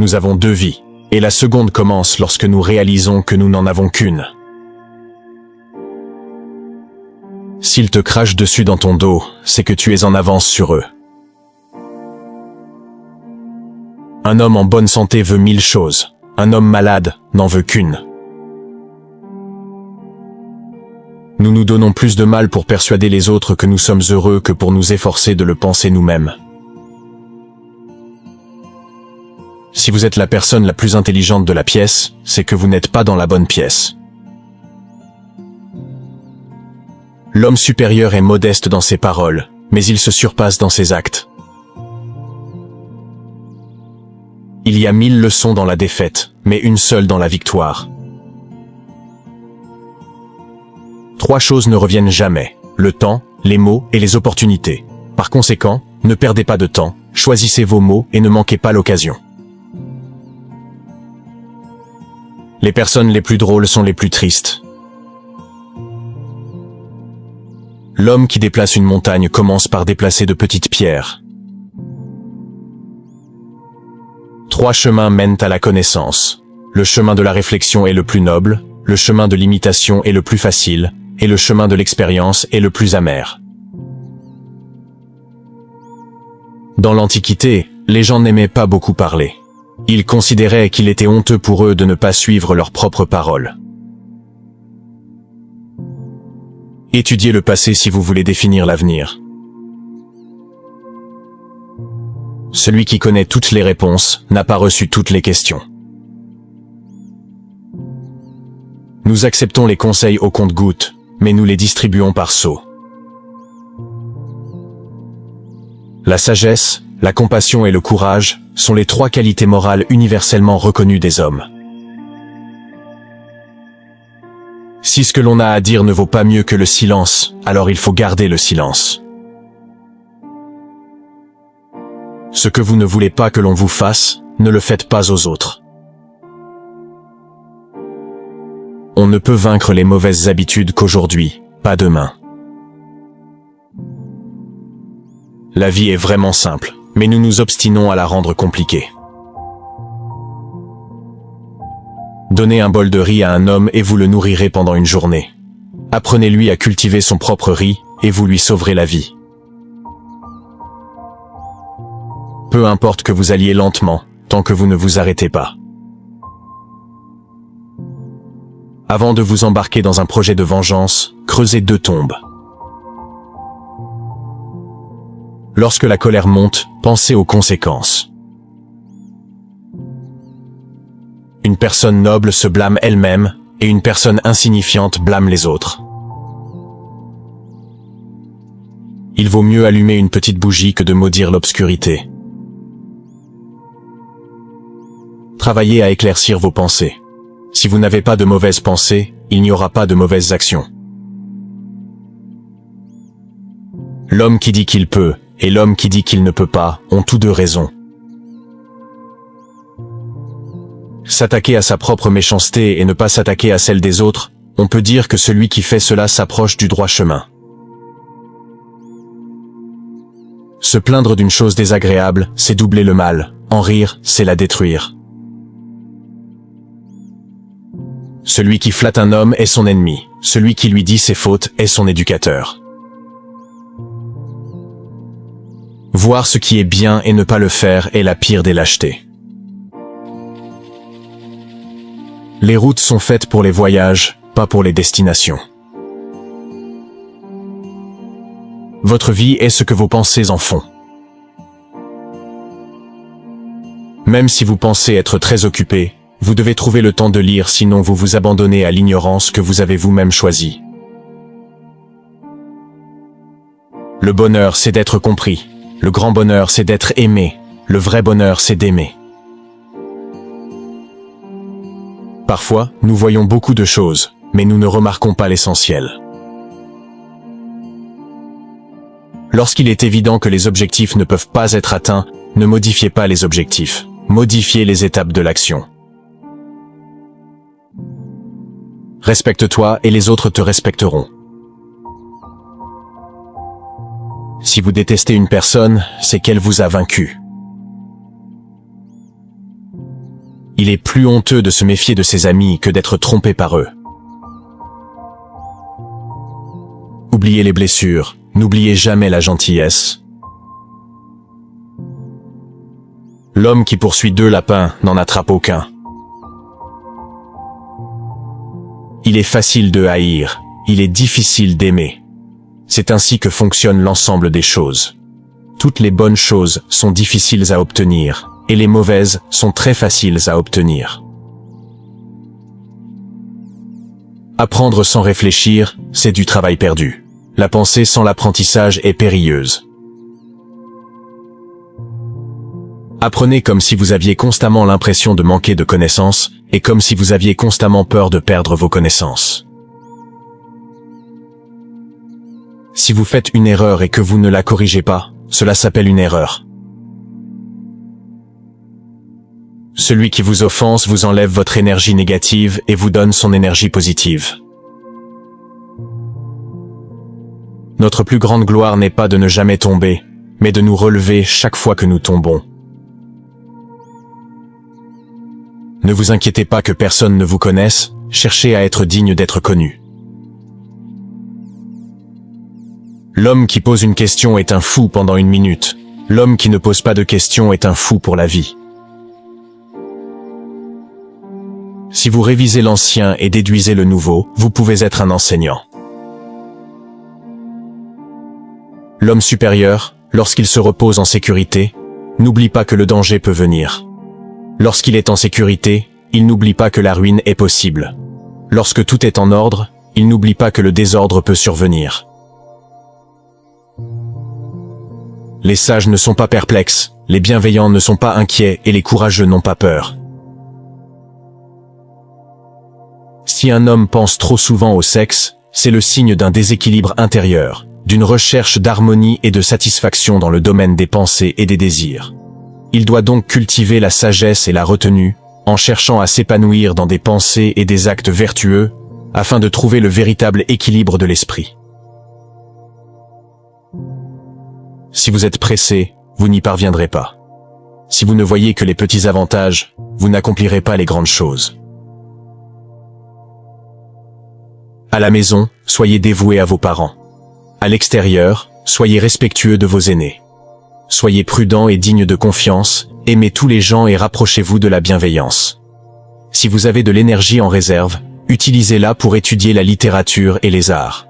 Nous avons deux vies, et la seconde commence lorsque nous réalisons que nous n'en avons qu'une. S'ils te crachent dessus dans ton dos, c'est que tu es en avance sur eux. Un homme en bonne santé veut 1000 choses. Un homme malade n'en veut qu'une. Nous nous donnons plus de mal pour persuader les autres que nous sommes heureux que pour nous efforcer de le penser nous-mêmes. Si vous êtes la personne la plus intelligente de la pièce, c'est que vous n'êtes pas dans la bonne pièce. L'homme supérieur est modeste dans ses paroles, mais il se surpasse dans ses actes. Il y a 1000 leçons dans la défaite, mais une seule dans la victoire. 3 choses ne reviennent jamais: le temps, les mots et les opportunités. Par conséquent, ne perdez pas de temps, choisissez vos mots et ne manquez pas l'occasion. Les personnes les plus drôles sont les plus tristes. L'homme qui déplace une montagne commence par déplacer de petites pierres. 3 chemins mènent à la connaissance. Le chemin de la réflexion est le plus noble, le chemin de l'imitation est le plus facile, et le chemin de l'expérience est le plus amer. Dans l'Antiquité, les gens n'aimaient pas beaucoup parler. Ils considéraient qu'il était honteux pour eux de ne pas suivre leurs propres paroles. Étudiez le passé si vous voulez définir l'avenir. Celui qui connaît toutes les réponses n'a pas reçu toutes les questions. Nous acceptons les conseils au compte-gouttes, mais nous les distribuons par seau. La sagesse, la compassion et le courage sont les 3 qualités morales universellement reconnues des hommes. Si ce que l'on a à dire ne vaut pas mieux que le silence, alors il faut garder le silence. Ce que vous ne voulez pas que l'on vous fasse, ne le faites pas aux autres. On ne peut vaincre les mauvaises habitudes qu'aujourd'hui, pas demain. La vie est vraiment simple, mais nous nous obstinons à la rendre compliquée. Donnez un bol de riz à un homme et vous le nourrirez pendant une journée. Apprenez-lui à cultiver son propre riz, et vous lui sauverez la vie. Peu importe que vous alliez lentement, tant que vous ne vous arrêtez pas. Avant de vous embarquer dans un projet de vengeance, creusez 2 tombes. Lorsque la colère monte, pensez aux conséquences. Une personne noble se blâme elle-même, et une personne insignifiante blâme les autres. Il vaut mieux allumer une petite bougie que de maudire l'obscurité. Travaillez à éclaircir vos pensées. Si vous n'avez pas de mauvaises pensées, il n'y aura pas de mauvaises actions. L'homme qui dit qu'il peut, et l'homme qui dit qu'il ne peut pas, ont tous 2 raison. S'attaquer à sa propre méchanceté et ne pas s'attaquer à celle des autres, on peut dire que celui qui fait cela s'approche du droit chemin. Se plaindre d'une chose désagréable, c'est doubler le mal. En rire, c'est la détruire. Celui qui flatte un homme est son ennemi. Celui qui lui dit ses fautes est son éducateur. Voir ce qui est bien et ne pas le faire est la pire des lâchetés. Les routes sont faites pour les voyages, pas pour les destinations. Votre vie est ce que vos pensées en font. Même si vous pensez être très occupé, vous devez trouver le temps de lire, sinon vous vous abandonnez à l'ignorance que vous avez vous-même choisie. Le bonheur, c'est d'être compris. Le grand bonheur, c'est d'être aimé. Le vrai bonheur, c'est d'aimer. Parfois, nous voyons beaucoup de choses, mais nous ne remarquons pas l'essentiel. Lorsqu'il est évident que les objectifs ne peuvent pas être atteints, ne modifiez pas les objectifs. Modifiez les étapes de l'action. Respecte-toi et les autres te respecteront. Si vous détestez une personne, c'est qu'elle vous a vaincu. Il est plus honteux de se méfier de ses amis que d'être trompé par eux. Oubliez les blessures, n'oubliez jamais la gentillesse. L'homme qui poursuit 2 lapins n'en attrape aucun. Il est facile de haïr, il est difficile d'aimer. C'est ainsi que fonctionne l'ensemble des choses. Toutes les bonnes choses sont difficiles à obtenir, et les mauvaises sont très faciles à obtenir. Apprendre sans réfléchir, c'est du travail perdu. La pensée sans l'apprentissage est périlleuse. Apprenez comme si vous aviez constamment l'impression de manquer de connaissances, et comme si vous aviez constamment peur de perdre vos connaissances. Si vous faites une erreur et que vous ne la corrigez pas, cela s'appelle une erreur. Celui qui vous offense vous enlève votre énergie négative et vous donne son énergie positive. Notre plus grande gloire n'est pas de ne jamais tomber, mais de nous relever chaque fois que nous tombons. Ne vous inquiétez pas que personne ne vous connaisse, cherchez à être digne d'être connu. L'homme qui pose une question est un fou pendant 1 minute. L'homme qui ne pose pas de questions est un fou pour la vie. Si vous révisez l'ancien et déduisez le nouveau, vous pouvez être un enseignant. L'homme supérieur, lorsqu'il se repose en sécurité, n'oublie pas que le danger peut venir. Lorsqu'il est en sécurité, il n'oublie pas que la ruine est possible. Lorsque tout est en ordre, il n'oublie pas que le désordre peut survenir. Les sages ne sont pas perplexes, les bienveillants ne sont pas inquiets et les courageux n'ont pas peur. Si un homme pense trop souvent au sexe, c'est le signe d'un déséquilibre intérieur, d'une recherche d'harmonie et de satisfaction dans le domaine des pensées et des désirs. Il doit donc cultiver la sagesse et la retenue, en cherchant à s'épanouir dans des pensées et des actes vertueux, afin de trouver le véritable équilibre de l'esprit. Si vous êtes pressé, vous n'y parviendrez pas. Si vous ne voyez que les petits avantages, vous n'accomplirez pas les grandes choses. À la maison, soyez dévoués à vos parents. À l'extérieur, soyez respectueux de vos aînés. Soyez prudents et dignes de confiance, aimez tous les gens et rapprochez-vous de la bienveillance. Si vous avez de l'énergie en réserve, utilisez-la pour étudier la littérature et les arts.